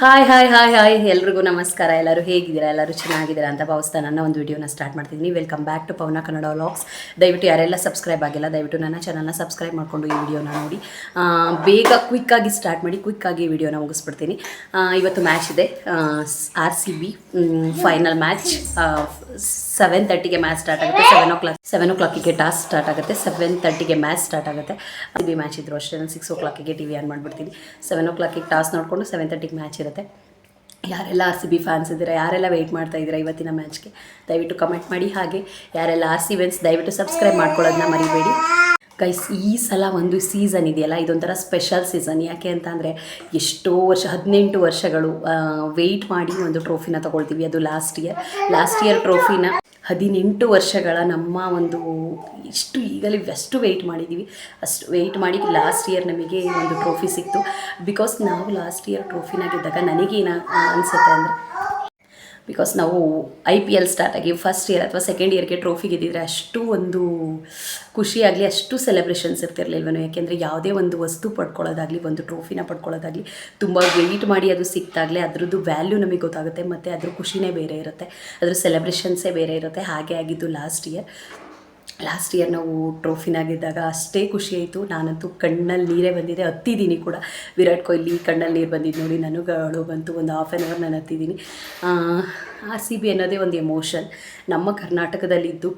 Hi hi hi hi ಎಲ್ರಿಗೂ ನಮಸ್ಕಾರ. ಎಲ್ಲರೂ ಹೇಗಿದ್ದೀರಾ? ಎಲ್ಲರೂ ಚೆನ್ನಾಗಿದ್ದೀರಾ ಅಂತ ಭಾವಿಸ್ತಾ ನನ್ನ ಒಂದು ವಿಡಿಯೋನ ಸ್ಟಾರ್ಟ್ ಮಾಡ್ತಿದ್ದೀನಿ. Welcome back to Pavana Kannada vlogs. ದಯವಿಟ್ಟು ಯಾರೆಲ್ಲ ಸಬ್ಸ್ಕ್ರೈಬ್ ಆಗಿಲ್ಲ ದಯವಿಟ್ಟು ನನ್ನ ಚಾನಲ್ನ ಸಬ್ಸ್ಕ್ರೈಬ್ ಮಾಡಿಕೊಂಡು ಈ ವಿಡಿಯೋನ ನೋಡಿ. ಬೇಗ ಕ್ವಿಕ್ಕಾಗಿ ಸ್ಟಾರ್ಟ್ ಮಾಡಿ ಕ್ವಿಕ್ಕಾಗಿ ಈ ವಿಡಿಯೋನ ಮುಗಿಸ್ಬಿಡ್ತೀನಿ. ಇವತ್ತು ಮ್ಯಾಚ್ ಇದೆ, RCB ಫೈನಲ್ ಮ್ಯಾಚ್. 7:30ಗೆ ಮ್ಯಾಚ್ ಸ್ಟಾರ್ಟ್ ಆಗುತ್ತೆ. 7 o'clock ಟಾಸ್ ಸ್ಟಾರ್ಟ್ ಆಗುತ್ತೆ. 7:30ಗೆ ಮ್ಯಾಚ್ ಸ್ಟಾರ್ಟ್ ಆಗುತ್ತೆ. RCB ಮ್ಯಾಚ್ ಇದ್ರು ಅಷ್ಟೇ. ನಾನು 6 o'clockಗೆ TV ಆನ್ ಮಾಡಿಬಿಡ್ತೀನಿ. 7 o'clockಗೆ ಟಾಸ್ ನೋಡಿಕೊಂಡು 7:30ಗೆ ಮ್ಯಾಚ್ ಇರುತ್ತೆ. ಯಾರೆಲ್ಲ RCB ಫ್ಯಾನ್ಸ್ ಇದ್ದೀರಾ, ಯಾರೆಲ್ಲ ವೆಯ್ಟ್ ಮಾಡ್ತಾ ಇದ್ದೀರಾ ಇವತ್ತಿನ ಮ್ಯಾಚ್ಗೆ, ದಯವಿಟ್ಟು ಕಮೆಂಟ್ ಮಾಡಿ. ಹಾಗೆ ಯಾರೆಲ್ಲ RCB ಫ್ಯಾನ್ಸ್ ದಯವಿಟ್ಟು ಸಬ್ಸ್ಕ್ರೈಬ್ ಮಾಡ್ಕೊಳ್ಳೋದನ್ನ ಮರಿಬೇಡಿ ಗೈಸ್. ಈ ಸಲ ಒಂದು ಸೀಸನ್ ಇದೆಯಲ್ಲ, ಇದೊಂಥರ ಸ್ಪೆಷಲ್ ಸೀಸನ್. ಯಾಕೆ ಅಂತ ಅಂದರೆ ಎಷ್ಟೋ ವರ್ಷ 18 ವರ್ಷಗಳು ವೆಯ್ಟ್ ಮಾಡಿ ಒಂದು ಟ್ರೋಫಿನ ತೊಗೊಳ್ತೀವಿ. ಅದು ಲಾಸ್ಟ್ ಇಯರ್ ಟ್ರೋಫಿನ 18 ವರ್ಷಗಳ ನಮ್ಮ ಒಂದು ಈಗಲೇ ಎಷ್ಟು ವೆಯ್ಟ್ ಮಾಡಿದ್ದೀವಿ, ಅಷ್ಟು ವೆಯ್ಟ್ ಮಾಡಿ ಲಾಸ್ಟ್ ಇಯರ್ ನಮಗೆ ಒಂದು ಟ್ರೋಫಿ ಸಿಕ್ತು. ಬಿಕಾಸ್ ನಾವು ಲಾಸ್ಟ್ ಇಯರ್ ಟ್ರೋಫಿನ ಗೆದ್ದಾಗ ನನಗೇನು ಅನಿಸುತ್ತೆ ಅಂದರೆ, ಬಿಕಾಸ್ ನಾವು IPL ಸ್ಟಾರ್ಟ್ ಆಗಿ ಫಸ್ಟ್ ಇಯರ್ ಅಥವಾ ಸೆಕೆಂಡ್ ಇಯರ್ಗೆ ಟ್ರೋಫಿ ಗೆದ್ದಿದ್ರೆ ಅಷ್ಟು ಒಂದು ಖುಷಿಯಾಗಲಿ, ಅಷ್ಟು ಸೆಲೆಬ್ರೇಷನ್ಸ್ ಇರ್ತಿರ್ಲಿಲ್ವನು. ಯಾಕೆಂದರೆ ಯಾವುದೇ ಒಂದು ವಸ್ತು ಪಡ್ಕೊಳ್ಳೋದಾಗಲಿ, ಒಂದು ಟ್ರೋಫಿನ ಪಡ್ಕೊಳ್ಳೋದಾಗಲಿ, ತುಂಬ ವೆಯ್ಟ್ ಮಾಡಿ ಅದು ಸಿಕ್ತಾಗಲೇ ಅದರದ್ದು ವ್ಯಾಲ್ಯೂ ನಮಗೆ ಗೊತ್ತಾಗುತ್ತೆ. ಮತ್ತು ಅದ್ರ ಖುಷಿನೇ ಬೇರೆ ಇರುತ್ತೆ, ಅದ್ರ ಸೆಲೆಬ್ರೇಷನ್ಸೇ ಬೇರೆ ಇರುತ್ತೆ. ಹಾಗೆ ಆಗಿದ್ದು ಲಾಸ್ಟ್ ಇಯರ್ ನಾವು ಟ್ರೋಫಿನ ಗೆದ್ದಾಗ ಅಷ್ಟೇ ಖುಷಿ ಆಯಿತು. ನಾನಂತೂ ಕಣ್ಣಲ್ಲಿ ನೀರೇ ಬಂದಿದೆ, ಹತ್ತಿದ್ದೀನಿ ಕೂಡ. ವಿರಾಟ್ ಕೊಹ್ಲಿ ಕಣ್ಣಲ್ಲಿ ನೀರು ಬಂದಿದ್ದು ನೋಡಿ ನನಗೂ ಬಂತು. ಒಂದು ಹಾಫ್ ಆನ್ ಅವರ್ ನಾನು ಹತ್ತಿದ್ದೀನಿ. RCB ಅನ್ನೋದೇ ಒಂದು ಎಮೋಷನ್. ನಮ್ಮ ಕರ್ನಾಟಕದಲ್ಲಿದ್ದು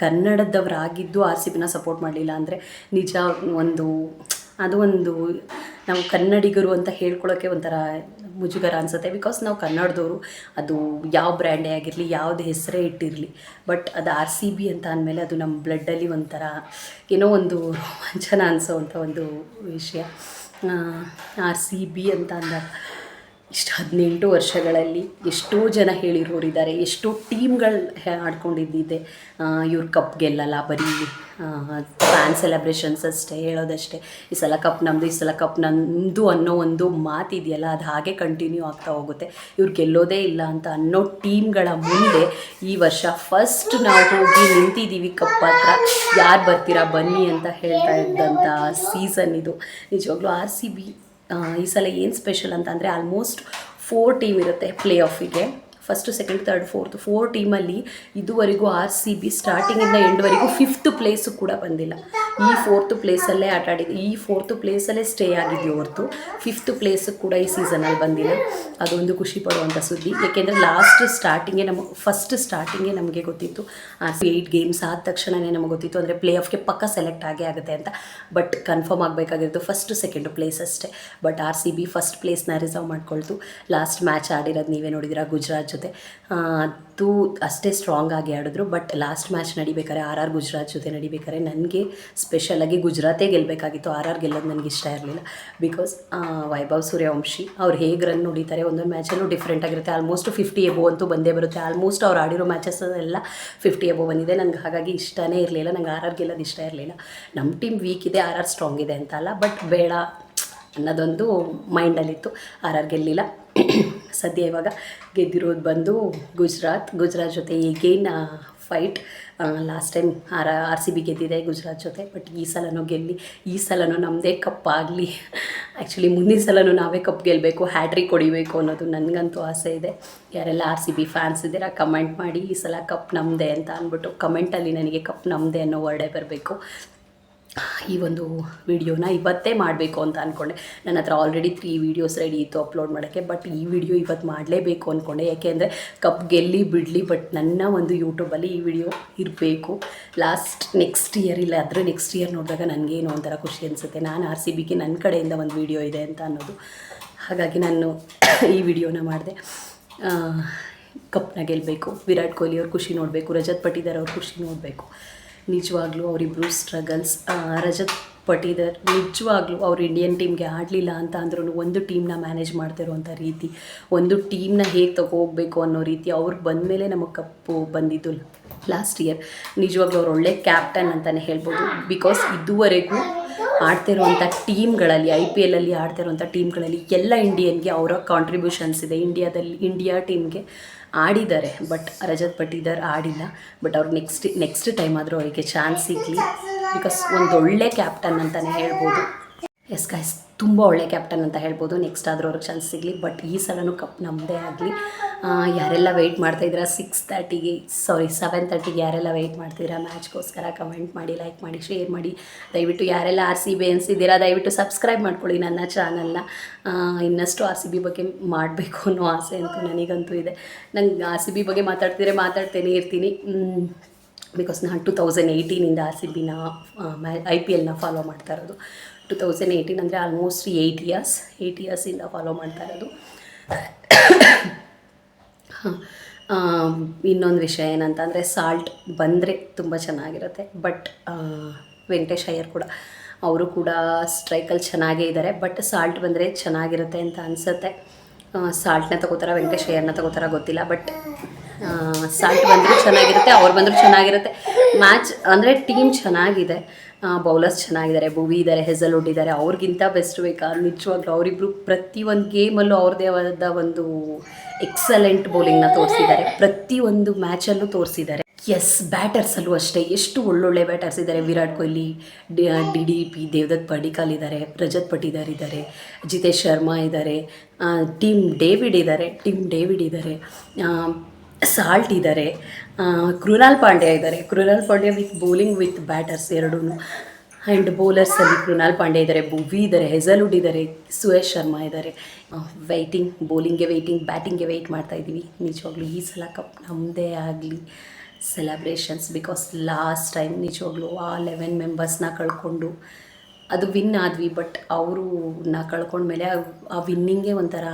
ಕನ್ನಡದವರಾಗಿದ್ದು RCBನ ಸಪೋರ್ಟ್ ಮಾಡಲಿಲ್ಲ ಅಂದರೆ ನಿಜ ಅದು ಒಂದು ನಾವು ಕನ್ನಡಿಗರು ಅಂತ ಹೇಳ್ಕೊಳ್ಳೋಕ್ಕೆ ಒಂಥರ ಮುಜುಗರ ಅನಿಸುತ್ತೆ. ಬಿಕಾಸ್ ನಾವು ಕನ್ನಡದವರು, ಅದು ಯಾವ ಬ್ರ್ಯಾಂಡೇ ಆಗಿರಲಿ, ಯಾವುದೇ ಹೆಸರೇ ಇಟ್ಟಿರಲಿ, ಬಟ್ ಅದು RCB ಅಂತ ಅಂದಮೇಲೆ ಅದು ನಮ್ಮ ಬ್ಲಡ್ಡಲ್ಲಿ ಒಂಥರ ಏನೋ ಒಂದು ರೋಮಾಂಚನ ಅನಿಸೋವಂಥ ಒಂದು ವಿಷಯ. RCB ಅಂತ ಅಂದಾಗ ಇಷ್ಟು 18 ವರ್ಷಗಳಲ್ಲಿ ಎಷ್ಟೋ ಜನ ಹೇಳಿರೋರಿದ್ದಾರೆ, ಎಷ್ಟೋ ಟೀಮ್ಗಳು ಆಡ್ಕೊಂಡಿದ್ದಿದೆ. ಇವ್ರು ಕಪ್ ಗೆಲ್ಲಲ್ಲ, ಬರೀ ಫ್ಯಾನ್ ಸೆಲೆಬ್ರೇಷನ್ಸ್ ಅಷ್ಟೇ, ಹೇಳೋದಷ್ಟೇ. ಈ ಸಲ ಕಪ್ ನಮ್ಮದು, ಈ ಸಲ ಕಪ್ ನಮ್ಮದು ಅನ್ನೋ ಒಂದು ಮಾತಿದೆಯಲ್ಲ, ಅದು ಹಾಗೆ ಕಂಟಿನ್ಯೂ ಆಗ್ತಾ ಹೋಗುತ್ತೆ. ಇವ್ರು ಗೆಲ್ಲೋದೇ ಇಲ್ಲ ಅಂತ ಅನ್ನೋ ಟೀಮ್ಗಳ ಮುಂದೆ ಈ ವರ್ಷ ಫಸ್ಟ್ ನಾವು ಹೋಗಿ ನಿಂತಿದ್ದೀವಿ ಕಪ್ ಹತ್ರ. ಯಾರು ಬರ್ತೀರಾ ಬನ್ನಿ ಅಂತ ಹೇಳ್ತಾ ಇದ್ದಂಥ ಸೀಸನ್ ಇದು. ನಿಜವಾಗ್ಲೂ RCB ಈ ಸಲ ಏನು ಸ್ಪೆಷಲ್ ಅಂತ ಅಂದರೆ, ಆಲ್ಮೋಸ್ಟ್ 4 ಟೀಮ್ ಇರುತ್ತೆ ಪ್ಲೇ ಆಫಿಗೆ. ಫಸ್ಟು, ಸೆಕೆಂಡ್, ಥರ್ಡ್, ಫೋರ್ ಟೀಮಲ್ಲಿ ಇದುವರೆಗೂ RCB ಸ್ಟಾರ್ಟಿಂಗಿಂದ ಎಂಡ್ವರೆಗೂ 5th ಪ್ಲೇಸು ಕೂಡ ಬಂದಿಲ್ಲ. ಈ 4th ಪ್ಲೇಸಲ್ಲೇ ಆಟ ಆಡಿದ್ದು, ಈ 4th ಪ್ಲೇಸಲ್ಲೇ ಸ್ಟೇ ಆಗಿದ್ವಿ ಹೊರತು 5th ಪ್ಲೇಸು ಕೂಡ ಈ ಸೀಸನಲ್ಲಿ ಬಂದಿಲ್ಲ. ಅದೊಂದು ಖುಷಿ ಪಡುವಂಥ ಸುದ್ದಿ. ಏಕೆಂದರೆ ಫಸ್ಟ್ ಸ್ಟಾರ್ಟಿಂಗೇ ನಮಗೆ ಗೊತ್ತಿತ್ತು RCB 8 ಗೇಮ್ಸ್ ಆದ ತಕ್ಷಣವೇ ನಮಗೆ ಗೊತ್ತಿತ್ತು ಅಂದರೆ ಪ್ಲೇ ಆಫ್ಗೆ ಪಕ್ಕ ಸೆಲೆಕ್ಟ್ ಆಗೇ ಆಗುತ್ತೆ ಅಂತ. ಬಟ್ ಕನ್ಫರ್ಮ್ ಆಗಬೇಕಾಗಿರೋದು ಫಸ್ಟ್, ಸೆಕೆಂಡು ಪ್ಲೇಸ್ ಅಷ್ಟೇ. ಬಟ್ RCB ಫಸ್ಟ್ ಪ್ಲೇಸ್ನ ರಿಸರ್ವ್ ಮಾಡ್ಕೊಳ್ತು. ಲಾಸ್ಟ್ ಮ್ಯಾಚ್ ಆಡಿರೋದು ನೀವೇ ನೋಡಿದಿರಾ ಗುಜರಾತ್ ಜೊತೆ. ಅದು ಅಷ್ಟೇ ಸ್ಟ್ರಾಂಗ್ ಆಗಿ ಆಡಿದ್ರು. ಬಟ್ ಲಾಸ್ಟ್ ಮ್ಯಾಚ್ ನಡಿಬೇಕಾದ್ರೆ RR ಗುಜರಾತ್ ಜೊತೆ ನಡಿಬೇಕಾದ್ರೆ ನನಗೆ ಸ್ಪೆಷಲಾಗಿ ಗುಜರಾತೇ ಗೆಲ್ಲಬೇಕಾಗಿತ್ತು. RR ಗೆಲ್ಲೋದು ನನಗೆ ಇಷ್ಟ ಇರಲಿಲ್ಲ. ಬಿಕಾಸ್ ವೈಭವ್ ಸೂರ್ಯವಂಶಿ ಅವ್ರು ಹೇಗೆ ರನ್ ಹೊಡಿತಾರೆ, ಒಂದೊಂದು ಮ್ಯಾಚಲ್ಲೂ ಡಿಫ್ರೆಂಟ್ ಆಗಿರುತ್ತೆ. ಆಲ್ಮೋಸ್ಟ್ 50 ಎಬೋ ಅಂತೂ ಬಂದೇ ಬರುತ್ತೆ. ಆಲ್ಮೋಸ್ಟ್ ಅವ್ರು ಆಡಿರೋ ಮ್ಯಾಚಸ್ ಎಲ್ಲ 50 ಎಬೋ ಬಂದಿದೆ. ನನಗೆ ಹಾಗಾಗಿ ಇಷ್ಟನೇ ಇರಲಿಲ್ಲ. ನಂಗೆ RR ಗೆಲ್ಲೋದು ಇಷ್ಟ ಇರಲಿಲ್ಲ. ನಮ್ಮ ಟೀಮ್ ವೀಕ್ ಇದೆ, RR ಸ್ಟ್ರಾಂಗ್ ಇದೆ ಅಂತ ಅಲ್ಲ, ಬಟ್ ಬೇಡ ಅನ್ನೋದೊಂದು ಮೈಂಡಲ್ಲಿತ್ತು. RR ಗೆಲ್ಲಿಲ್ಲ. ಸದ್ಯ ಇವಾಗ ಗೆದ್ದಿರೋದು ಬಂದು ಗುಜರಾತ್ ಜೊತೆ ಈಗೇನ್ ಫೈಟ್. ಲಾಸ್ಟ್ ಟೈಮ್ RCB ಗೆದ್ದಿದೆ ಗುಜರಾತ್ ಜೊತೆ. ಬಟ್ ಈ ಸಲನೂ ಗೆಲ್ಲಿ, ಈ ಸಲನೂ ನಮ್ಮದೇ ಕಪ್ ಆಗಲಿ. ಆ್ಯಕ್ಚುಲಿ ಮುಂದಿನ ಸಲನೂ ನಾವೇ ಕಪ್ ಗೆಲ್ಲಬೇಕು, ಹ್ಯಾಟ್ರಿಕ್ ಹೊಡಿಬೇಕು ಅನ್ನೋದು ನನಗಂತೂ ಆಸೆ ಇದೆ. ಯಾರೆಲ್ಲ RCB ಫ್ಯಾನ್ಸ್ ಇದ್ದೀರಾ ಕಮೆಂಟ್ ಮಾಡಿ, ಈ ಸಲ ಕಪ್ ನಮ್ಮದೇ ಅಂತ ಅಂದ್ಬಿಟ್ಟು ಕಮೆಂಟಲ್ಲಿ ನನಗೆ ಕಪ್ ನಮ್ಮದೇ ಅನ್ನೋ ವರ್ಡೇ ಬರಬೇಕು. ಈ ಒಂದು ವಿಡಿಯೋನ ಇವತ್ತೇ ಮಾಡಬೇಕು ಅಂತ ಅಂದ್ಕೊಂಡೆ. ನನ್ನ ಹತ್ರ ಆಲ್ರೆಡಿ 3 ವೀಡಿಯೋಸ್ ರೆಡಿ ಇತ್ತು ಅಪ್ಲೋಡ್ ಮಾಡೋಕ್ಕೆ. ಬಟ್ ಈ ವಿಡಿಯೋ ಇವತ್ತು ಮಾಡಲೇಬೇಕು ಅಂದ್ಕೊಂಡೆ. ಯಾಕೆಂದರೆ ಕಪ್ ಗೆಲ್ಲಿ ಬಿಡಲಿ, ಬಟ್ ನನ್ನ ಒಂದು ಯೂಟ್ಯೂಬಲ್ಲಿ ಈ ವಿಡಿಯೋ ಇರಬೇಕು. ನೆಕ್ಸ್ಟ್ ಇಯರ್ ಇಲ್ಲ ಆದರೆ ನೆಕ್ಸ್ಟ್ ಇಯರ್ ನೋಡಿದಾಗ ನನಗೇನೋ ಒಂಥರ ಖುಷಿ ಅನಿಸುತ್ತೆ. ನಾನು RCBಗೆ ನನ್ನ ಕಡೆಯಿಂದ ಒಂದು ವಿಡಿಯೋ ಇದೆ ಅಂತ ಅನ್ನೋದು. ಹಾಗಾಗಿ ನಾನು ಈ ವಿಡಿಯೋನ ಮಾಡಿದೆ. ಕಪ್ನ ಗೆಲ್ಲಬೇಕು, ವಿರಾಟ್ ಕೊಹ್ಲಿ ಅವ್ರ ಖುಷಿ ನೋಡಬೇಕು, ರಜತ್ ಪಟಿದಾರ್ ಅವ್ರ ಖುಷಿ ನೋಡಬೇಕು. ನಿಜವಾಗ್ಲೂ ಅವರಿಬ್ಬರು ಸ್ಟ್ರಗಲ್ಸ್. ರಜತ್ ಪಟಿದಾರ್ ನಿಜವಾಗ್ಲೂ ಅವ್ರು ಇಂಡಿಯನ್ ಟೀಮ್ಗೆ ಆಡಲಿಲ್ಲ ಅಂತ ಅಂದ್ರೂ ಒಂದು ಟೀಮ್ನ ಮ್ಯಾನೇಜ್ ಮಾಡ್ತಿರೋವಂಥ ರೀತಿ, ಒಂದು ಟೀಮ್ನ ಹೇಗೆ ತಗೋಬೇಕು ಅನ್ನೋ ರೀತಿ, ಅವ್ರಿಗೆ ಬಂದಮೇಲೆ ನಮಗೆ ಕಪ್ಪು ಬಂದಿದ್ದು ಲಾಸ್ಟ್ ಇಯರ್. ನಿಜವಾಗ್ಲೂ ಅವ್ರು ಒಳ್ಳೆ ಕ್ಯಾಪ್ಟನ್ ಅಂತಲೇ ಹೇಳ್ಬೋದು. ಬಿಕಾಸ್ ಇದುವರೆಗೂ ಆಡ್ತಿರೋವಂಥ ಟೀಮ್ಗಳಲ್ಲಿ, IPLಲ್ಲಿ ಆಡ್ತಿರೋವಂಥ ಟೀಮ್ಗಳಲ್ಲಿ ಎಲ್ಲ ಇಂಡಿಯನ್ಗೆ ಅವರ ಕಾಂಟ್ರಿಬ್ಯೂಷನ್ಸ್ ಇದೆ. ಇಂಡಿಯಾ ಟೀಮ್ಗೆ ಆಡಿದ್ದಾರೆ. ಬಟ್ ರಜತ್ ಪಟಿದಾರ್ ಆಡಿಲ್ಲ. ಬಟ್ ಅವ್ರಿಗೆ ನೆಕ್ಸ್ಟ್ ಟೈಮ್ ಆದರೂ ಅವರಿಗೆ ಚಾನ್ಸ್ ಸಿಗಲಿ. ಬಿಕಾಸ್ ಒಂದೊಳ್ಳೆ ಕ್ಯಾಪ್ಟನ್ ಅಂತಲೇ ಹೇಳ್ಬೋದು. ಎಸ್ ಗೈಸ್, ತುಂಬ ಒಳ್ಳೆ ಕ್ಯಾಪ್ಟನ್ ಅಂತ ಹೇಳ್ಬೋದು. ನೆಕ್ಸ್ಟ್ ಆದರೂ ಅವ್ರಿಗೆ ಚಾನ್ಸ್ ಸಿಗಲಿ, ಬಟ್ ಈ ಸಲನೂ ಕಪ್ ನಮ್ಮದೇ ಆಗಲಿ. ಯಾರೆಲ್ಲ ವೆಯ್ಟ್ ಮಾಡ್ತಾಯಿದ್ದೀರಾ 7:30ಗೆ ಯಾರೆಲ್ಲ ವೆಯ್ಟ್ ಮಾಡ್ತಿದ್ದೀರಾ ಮ್ಯಾಚ್ಗೋಸ್ಕರ ಕಮೆಂಟ್ ಮಾಡಿ, ಲೈಕ್ ಮಾಡಿ, ಶೇರ್ ಮಾಡಿ. ದಯವಿಟ್ಟು ಯಾರೆಲ್ಲ RCB ಅನಿಸಿದ್ದೀರಾ ದಯವಿಟ್ಟು ಸಬ್ಸ್ಕ್ರೈಬ್ ಮಾಡ್ಕೊಳ್ಳಿ ನನ್ನ ಚಾನಲ್ನ. ಇನ್ನಷ್ಟು RCB ಬಗ್ಗೆ ಮಾಡಬೇಕು ಅನ್ನೋ ಆಸೆ ಅಂತೂ ನನಗಂತೂ ಇದೆ. ನಂಗೆ RCB ಬಗ್ಗೆ ಮಾತಾಡ್ತೇನೆ ಇರ್ತೀನಿ. ಬಿಕಾಸ್ ನಾನು 2018ಇಂದ RCBನ IPLನ ಫಾಲೋ ಮಾಡ್ತಾ ಇರೋದು. 2018 ಅಂದರೆ ಆಲ್ಮೋಸ್ಟ್ 8 ಇಯರ್ಸಿಂದ ಫಾಲೋ ಮಾಡ್ತಾ ಇರೋದು. ಇನ್ನೊಂದು ವಿಷಯ ಏನಂತಂದರೆ ಸಾಲ್ಟ್ ಬಂದರೆ ತುಂಬ ಚೆನ್ನಾಗಿರುತ್ತೆ. ಬಟ್ ವೆಂಕಟೇಶ್ ಅಯ್ಯರ್ ಕೂಡ ಅವರು ಕೂಡ ಸ್ಟ್ರೈಕಲ್ಲಿ ಚೆನ್ನಾಗೇ ಇದ್ದಾರೆ. ಬಟ್ ಸಾಲ್ಟ್ ಬಂದರೆ ಚೆನ್ನಾಗಿರುತ್ತೆ ಅಂತ ಅನಿಸುತ್ತೆ. ಸಾಲ್ಟ್ನ ತಗೋತಾರ ವೆಂಕಟೇಶ್ ಅಯ್ಯರ್ನ ತಗೋತಾರ ಗೊತ್ತಿಲ್ಲ. ಬಟ್ ಸಾಲ್ಟ್ ಬಂದರೂ ಚೆನ್ನಾಗಿರುತ್ತೆ, ಅವ್ರು ಬಂದರೂ ಚೆನ್ನಾಗಿರುತ್ತೆ. ಮ್ಯಾಚ್ ಅಂದರೆ ಟೀಮ್ ಚೆನ್ನಾಗಿದೆ, ಬೌಲರ್ಸ್ ಚೆನ್ನಾಗಿದ್ದಾರೆ, ಭುವಿ ಇದ್ದಾರೆ, ಹೆಸಲ್ವುಡ್ ಇದ್ದಾರೆ. ಅವ್ರಿಗಿಂತ ಬೆಸ್ಟ್ ಬೇಕಾ ನಿಜವಾಗ್ಲೂ. ಅವರಿಬ್ಬರು ಪ್ರತಿಯೊಂದು ಗೇಮಲ್ಲೂ ಅವ್ರದ್ದೇ ಆದ ಒಂದು ಎಕ್ಸಲೆಂಟ್ ಬೌಲಿಂಗ್ನ ತೋರಿಸಿದ್ದಾರೆ, ಪ್ರತಿಯೊಂದು ಮ್ಯಾಚಲ್ಲೂ ತೋರಿಸಿದ್ದಾರೆ. ಬ್ಯಾಟರ್ಸಲ್ಲೂ ಅಷ್ಟೇ ಎಷ್ಟು ಒಳ್ಳೊಳ್ಳೆ ಬ್ಯಾಟರ್ಸ್ ಇದ್ದಾರೆ. ವಿರಾಟ್ ಕೊಹ್ಲಿ, DDP, ದೇವದತ್ ಪಡಿಕ್ಕಲ್ ಇದ್ದಾರೆ, ರಜತ್ ಪಟಿದಾರ್ ಇದ್ದಾರೆ, ಜಿತೇಶ್ ಶರ್ಮಾ ಇದ್ದಾರೆ, ಟಿಮ್ ಡೇವಿಡ್ ಇದ್ದಾರೆ, ಸಾಲ್ಟ್ ಇದ್ದಾರೆ, Krunal Pandya with bowling with batters ಎರಡೂ. ಆ್ಯಂಡ್ ಬೌಲರ್ಸಲ್ಲಿ ಕೃಣಾಲ್ ಪಾಂಡ್ಯ ಇದ್ದಾರೆ, ಭುವಿ ಇದ್ದಾರೆ, ಹೆಸಲ್ವುಡ್ ಇದ್ದಾರೆ, ಸುಯೇಶ್ ಶರ್ಮಾ ಇದ್ದಾರೆ. ಬೌಲಿಂಗ್ಗೆ ವೆಯ್ಟಿಂಗ್, ಬ್ಯಾಟಿಂಗ್ಗೆ ವೆಯ್ಟ್ ಮಾಡ್ತಾಯಿದ್ದೀವಿ. ನಿಜವಾಗ್ಲೂ ಈ ಸಲ ಕಪ್ ನಮ್ಮದೇ ಆಗಲಿ. ಸೆಲೆಬ್ರೇಷನ್ಸ್ ಬಿಕಾಸ್ ಲಾಸ್ಟ್ ಟೈಮ್ ನಿಜವಾಗ್ಲೂ ಆ 11 ಮೆಂಬರ್ಸ್ನ ಕಳ್ಕೊಂಡು ಅದು ವಿನ್ ಆದ್ವಿ. ಬಟ್ ಅವ್ರನ್ನ ಕಳ್ಕೊಂಡ್ಮೇಲೆ ಆ ವಿನ್ನಿಂಗೇ ಒಂಥರ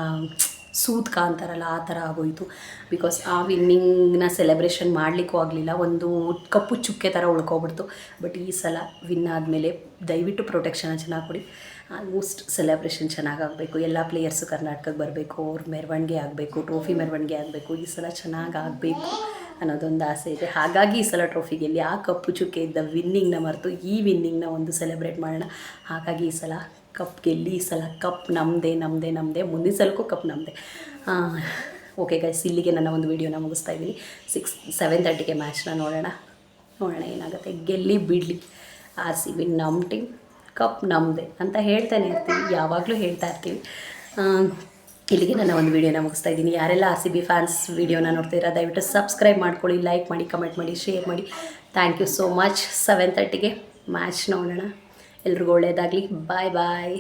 ಸೂತ್ಕ ಅಂತಾರಲ್ಲ ಆ ಥರ ಆಗೋಯಿತು. ಬಿಕಾಸ್ ಆ ವಿನ್ನಿಂಗ್ನ ಸೆಲೆಬ್ರೇಷನ್ ಮಾಡಲಿಕ್ಕೂ ಆಗಲಿಲ್ಲ, ಒಂದು ಕಪ್ಪು ಚುಕ್ಕೆ ಥರ ಉಳ್ಕೊಬಿಡ್ತು. ಬಟ್ ಈ ಸಲ ವಿನ್ ಆದಮೇಲೆ ದಯವಿಟ್ಟು ಪ್ರೊಟೆಕ್ಷನ್ ಚೆನ್ನಾಗಿ ಕೊಡಿ. ಆಲ್ಮೋಸ್ಟ್ ಸೆಲೆಬ್ರೇಷನ್ ಚೆನ್ನಾಗಾಗಬೇಕು. ಎಲ್ಲ ಪ್ಲೇಯರ್ಸು ಕರ್ನಾಟಕಕ್ಕೆ ಬರಬೇಕು, ಅವ್ರ ಮೆರವಣಿಗೆ ಆಗಬೇಕು, ಟ್ರೋಫಿ ಮೆರವಣಿಗೆ ಆಗಬೇಕು. ಈ ಸಲ ಚೆನ್ನಾಗಿ ಆಗಬೇಕು ಅನ್ನೋದೊಂದು ಆಸೆ ಇದೆ. ಹಾಗಾಗಿ ಈ ಸಲ ಟ್ರೋಫಿ ಗೆಲ್ಲಿ ಆ ಕಪ್ಪು ಚುಕ್ಕೆ ಇದ್ದ ವಿನ್ನಿಂಗ್ನ ಮರೆತು ಈ ವಿನ್ನಿಂಗ್ನ ಒಂದು ಸೆಲೆಬ್ರೇಟ್ ಮಾಡೋಣ. ಹಾಗಾಗಿ ಈ ಸಲ ಕಪ್ ಗೆಲ್ಲಿ, ಈ ಸಲ ಕಪ್ ನಮ್ಮದೇ. ಮುಂದಿನ ಸಲಕ್ಕೂ ಕಪ್ ನಮ್ಮದೇ. ಓಕೆ ಗೈಸ್, ಇಲ್ಲಿಗೆ ನನ್ನ ಒಂದು ವೀಡಿಯೋನ ಮುಗಿಸ್ತಾ ಇದ್ದೀನಿ. 7:30ಗೆ ಮ್ಯಾಚ್ನ ನೋಡೋಣ ಏನಾಗುತ್ತೆ. ಗೆಲ್ಲಿ ಬಿಡಲಿ RCB ನಮ್ಮ ಟೀಮ್, ಕಪ್ ನಮ್ಮದೇ ಅಂತ ಹೇಳ್ತಾನೆ ಇರ್ತೀವಿ, ಯಾವಾಗಲೂ ಹೇಳ್ತಾ ಇರ್ತೀವಿ. ಇಲ್ಲಿಗೆ ನನ್ನ ಒಂದು ವೀಡಿಯೋನ ಮುಗಿಸ್ತಾ ಇದ್ದೀನಿ. ಯಾರೆಲ್ಲ RCB ಫ್ಯಾನ್ಸ್ ವೀಡಿಯೋನ ನೋಡ್ತೀರಾ ದಯವಿಟ್ಟು ಸಬ್ಸ್ಕ್ರೈಬ್ ಮಾಡ್ಕೊಳ್ಳಿ, ಲೈಕ್ ಮಾಡಿ, ಕಮೆಂಟ್ ಮಾಡಿ, ಶೇರ್ ಮಾಡಿ. Thank you so much. 7:30ಗೆ ಮ್ಯಾಚ್ ನೋಡೋಣ. ಎಲ್ರಿಗೂ ಒಳ್ಳೆಯದಾಗಲಿ. ಬಾಯ್.